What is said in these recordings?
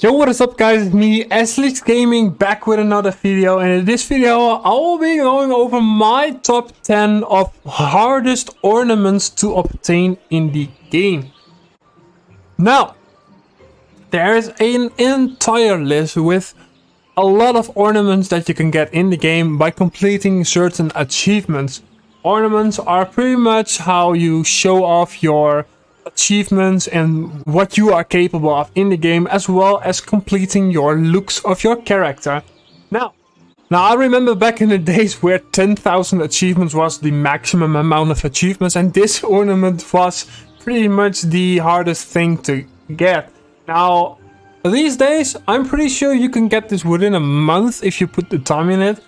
Yo, what is up guys, it's me, Leeches Gaming, back with another video, and in this video I will be going over my top 10 of hardest ornaments to obtain in the game. Now, there is an entire list with a lot of ornaments that you can get in the game by completing certain achievements. Ornaments are pretty much how you show off your achievements and what you are capable of in the game, as well as completing your looks of your character. Now I remember back in the days where 10,000 achievements was the maximum amount of achievements, and this ornament was pretty much the hardest thing to get. Now these days I'm pretty sure you can get this within a month if you put the time in it.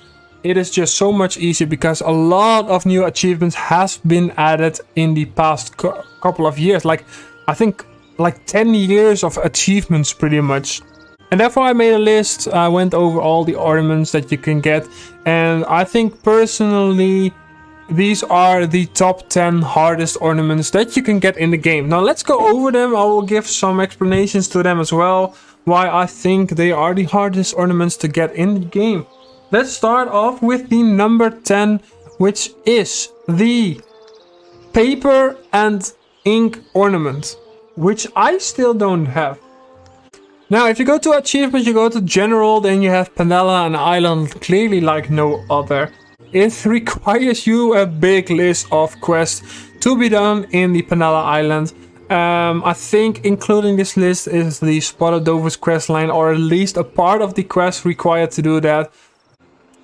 It is just so much easier because a lot of new achievements has been added in the past couple of years. I think 10 years of achievements pretty much. And therefore I made a list. I went over all the ornaments that you can get. And I think personally these are the top 10 hardest ornaments that you can get in the game. Now let's go over them. I will give some explanations to them as well. Why I think they are the hardest ornaments to get in the game. Let's start off with the number 10, which is the paper and ink ornament, which I still don't have. Now, if you go to achievements, you go to general, then you have Panella and Island, clearly like no other. It requires you a big list of quests to be done in the Panella Island. I think including this list is the Spotted Dofus quest line, or at least a part of the quest required to do that.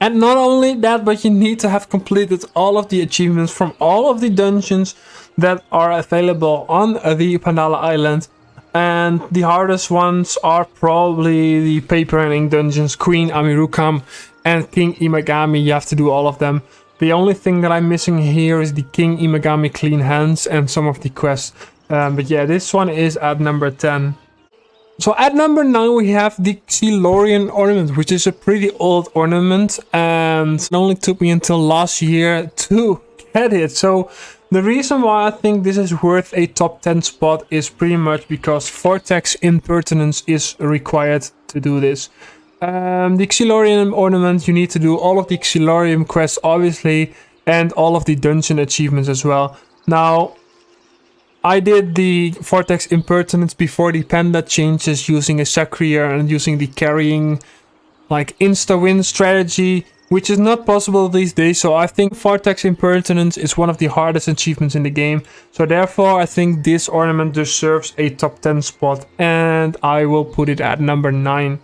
And not only that, but you need to have completed all of the achievements from all of the dungeons that are available on the Panella Island. And the hardest ones are probably the paper and ink dungeons, Queen Amirukam and King Imagami. You have to do all of them. The only thing that I'm missing here is the King Imagami clean hands and some of the quests. But yeah, this one is at number 10. So at number 9 we have the Xelorium ornament, which is a pretty old ornament, and it only took me until last year to get it. So the reason why I think this is worth a top 10 spot is pretty much because Vortex Impertinence is required to do this. The Xelorium ornament, you need to do all of the Xelorium quests obviously, and all of the dungeon achievements as well. Now I did the Vortex Impertinence before the panda changes, using a Sacrier and using the carrying insta-win strategy, which is not possible these days. So I think Vortex Impertinence is one of the hardest achievements in the game. So therefore I think this ornament deserves a top 10 spot, and I will put it at number 9.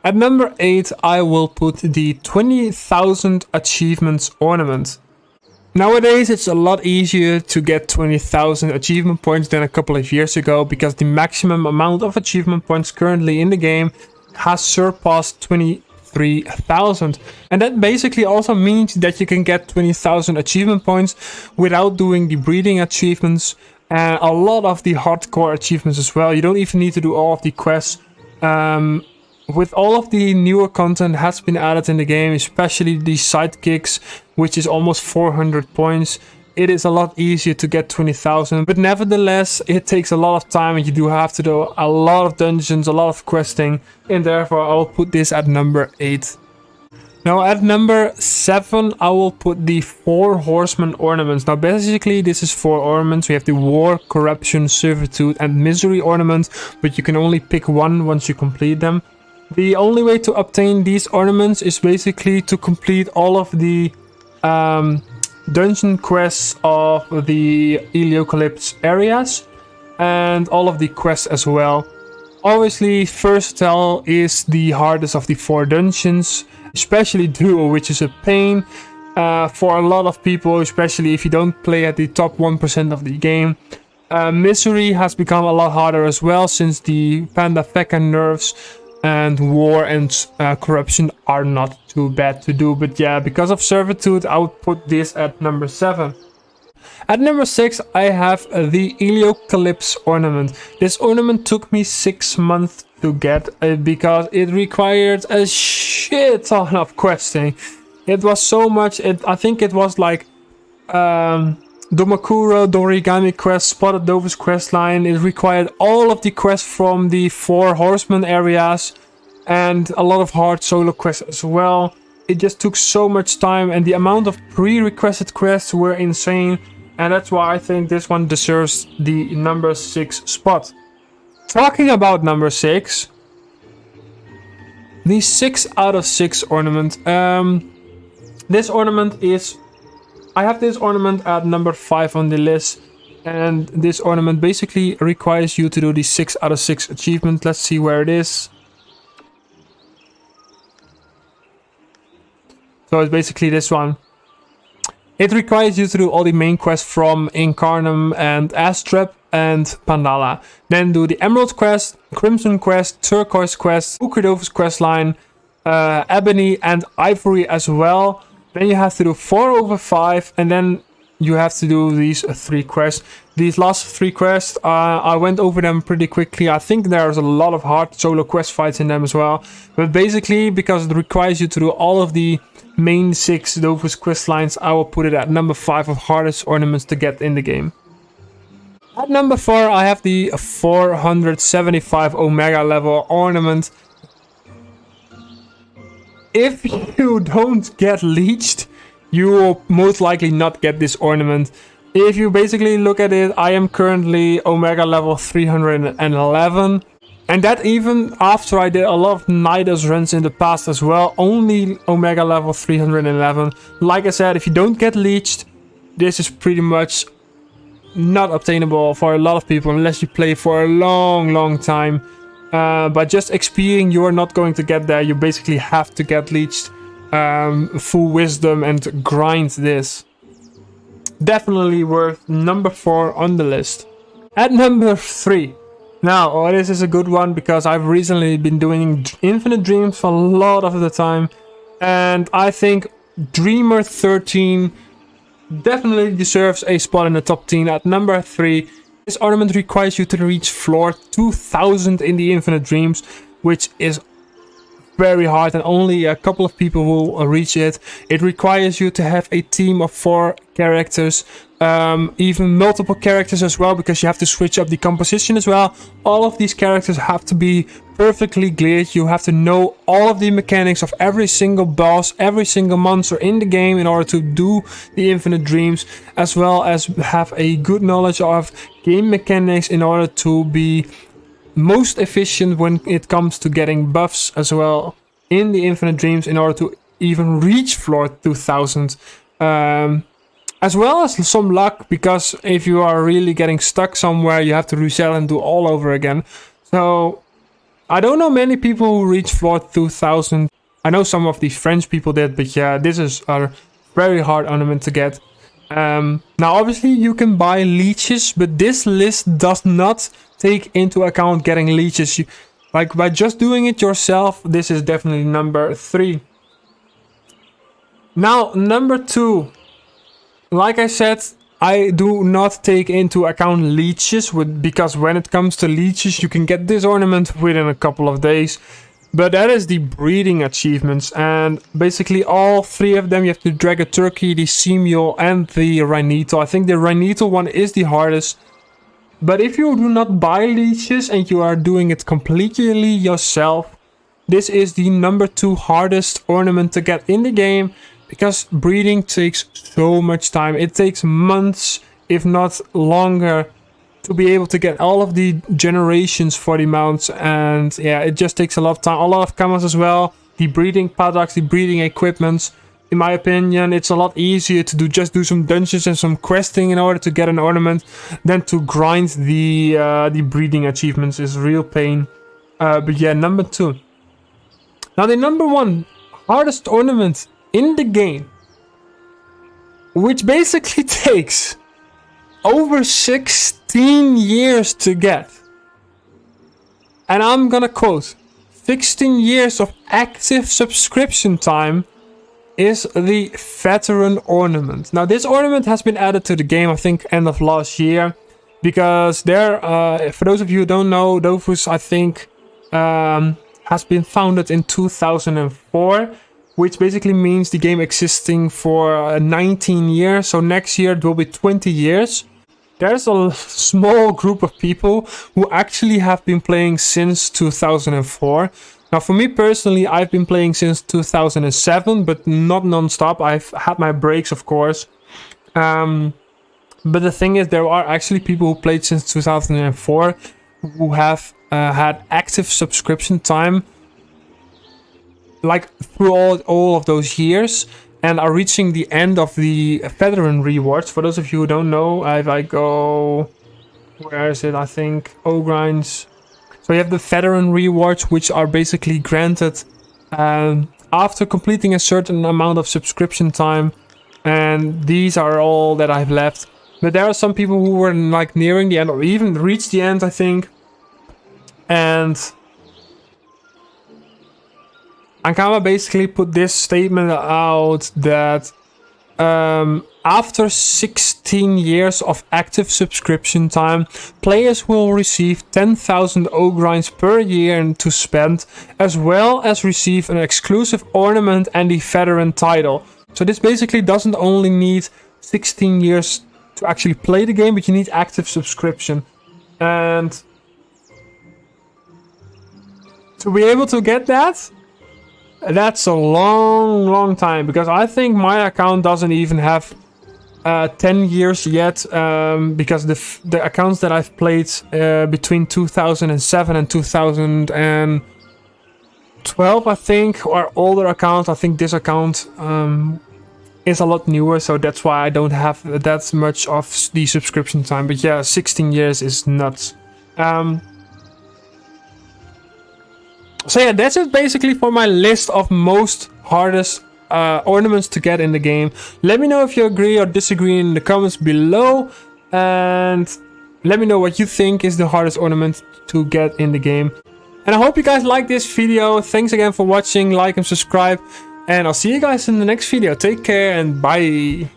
At number 8 I will put the 20,000 achievements ornament. Nowadays it's a lot easier to get 20,000 achievement points than a couple of years ago, because the maximum amount of achievement points currently in the game has surpassed 23,000. And that basically also means that you can get 20,000 achievement points without doing the breeding achievements and a lot of the hardcore achievements as well. You don't even need to do all of the quests. With all of the newer content has been added in the game, especially the sidekicks, which is almost 400 points, it is a lot easier to get 20,000. But nevertheless, it takes a lot of time and you do have to do a lot of dungeons, a lot of questing, and therefore I will put this at number 8. Now at number 7 I will put the 4 Horsemen ornaments. Now basically this is 4 ornaments. We have the War, Corruption, Servitude and Misery ornament, but you can only pick one once you complete them. The only way to obtain these ornaments is basically to complete all of the dungeon quests of the Eliocalypse areas and all of the quests as well. Obviously First Tell is the hardest of the 4 dungeons, especially Duo, which is a pain for a lot of people, especially if you don't play at the top 1% of the game. Misery has become a lot harder as well, since the Panda Feka nerfs, and War and Corruption are not too bad to do. But yeah, because of Servitude I would put this at number 7. At number 6 I have the Eliocalypse ornament. This ornament took me 6 months to get because it required a shit ton of questing. It was so much, I think it was Domakuro, Dorigami quest, Spotted Dofus quest line. It required all of the quests from the 4 Horsemen areas and a lot of hard solo quests as well. It just took so much time, and the amount of pre-requested quests were insane, and that's why I think this one deserves the number 6 spot. Talking about number 6, the 6 out of 6 ornament. This ornament is... I have this ornament at number 5 on the list, and this ornament basically requires you to do the 6 out of 6 achievement. Let's see where it is. So it's basically this one. It requires you to do all the main quests from Incarnum and Astrep and Pandala. Then do the Emerald quest, Crimson quest, Turquoise quest, Ukerdofus quest line, Ebony and Ivory as well. Then you have to do 4 over 5, and then you have to do these 3 quests. These last 3 quests, I went over them pretty quickly. I think there's a lot of hard solo quest fights in them as well. But basically, because it requires you to do all of the main 6 Dofus quest lines, I will put it at number 5 of hardest ornaments to get in the game. At number 4, I have the 475 Omega level ornament. If you don't get leeched, you will most likely not get this ornament. If you basically look at it, I am currently Omega level 311. And that even after I did a lot of Nidus runs in the past as well. Only Omega level 311. Like I said, if you don't get leeched, this is pretty much not obtainable for a lot of people unless you play for a long time. But just XPing, you are not going to get there. You basically have to get leeched, full wisdom, and grind this. Definitely worth number 4 on the list. At number 3. Now, this is a good one because I've recently been doing Infinite Dreams for a lot of the time. And I think Dreamer 13 definitely deserves a spot in the top 10 at number 3. This ornament requires you to reach floor 2000 in the Infinite Dreams, which is very hard and only a couple of people will reach it. It requires you to have a team of 4 characters, even multiple characters as well, because you have to switch up the composition as well. All of these characters have to be perfectly geared. You have to know all of the mechanics of every single boss, every single monster in the game in order to do the Infinite Dreams, as well as have a good knowledge of game mechanics in order to be most efficient when it comes to getting buffs as well in the Infinite Dreams in order to even reach floor 2000. As well as some luck, because if you are really getting stuck somewhere, you have to reset and do all over again. So I don't know many people who reach floor 2000. I know some of the French people did, but yeah, this is a very hard ornament to get. Now obviously you can buy leeches, but this list does not take into account getting leeches. Like by just doing it yourself, this is definitely number 3. Now number 2. Like I said, I do not take into account leeches, because when it comes to leeches, you can get this ornament within a couple of days. But that is the breeding achievements, and basically all 3 of them you have to drag a turkey, the sea mule and the rhinito. I think the rhinito one is the hardest. But if you do not buy leeches and you are doing it completely yourself, this is the number 2 hardest ornament to get in the game, because breeding takes so much time. It takes months, if not longer, to be able to get all of the generations for the mounts, and yeah, it just takes a lot of time, a lot of commas as well. The breeding paddocks, the breeding equipments, in my opinion, it's a lot easier to just do some dungeons and some questing in order to get an ornament than to grind the breeding achievements. Is real pain. But yeah, number 2. Now the number 1 hardest ornament in the game, which basically takes over 16 years to get. And I'm gonna quote, 16 years of active subscription time, is the Veteran Ornament. Now this ornament has been added to the game, I think end of last year, because there, for those of you who don't know, Dofus I think has been founded in 2004. which basically means the game existing for 19 years. So next year it will be 20 years. There's a small group of people who actually have been playing since 2004. Now, for me personally, I've been playing since 2007, but not non-stop. I've had my breaks, of course. But the thing is, there are actually people who played since 2004 who have had active subscription time, like through all of those years, and are reaching the end of the veteran rewards. For those of you who don't know, if I go, where is it? I think Ogrinds. So you have the veteran rewards, which are basically granted after completing a certain amount of subscription time, and these are all that I've left. But there are some people who were like nearing the end, or even reached the end, I think. And Ankama basically put this statement out that after 16 years of active subscription time, players will receive 10,000 Ogrinds per year to spend, as well as receive an exclusive ornament and the veteran title. So this basically doesn't only need 16 years to actually play the game, but you need active subscription. And to be able to get that, that's a long time, because I think my account doesn't even have 10 years yet, because the accounts that I've played between 2007 and 2012, I think, are older accounts. I think this account is a lot newer, so that's why I don't have that much of the subscription time. But yeah, 16 years is nuts. So yeah, that's it basically for my list of most hardest ornaments to get in the game. Let me know if you agree or disagree in the comments below, and let me know what you think is the hardest ornament to get in the game. And I hope you guys like this video. Thanks again for watching, like and subscribe, and I'll see you guys in the next video. Take care and bye.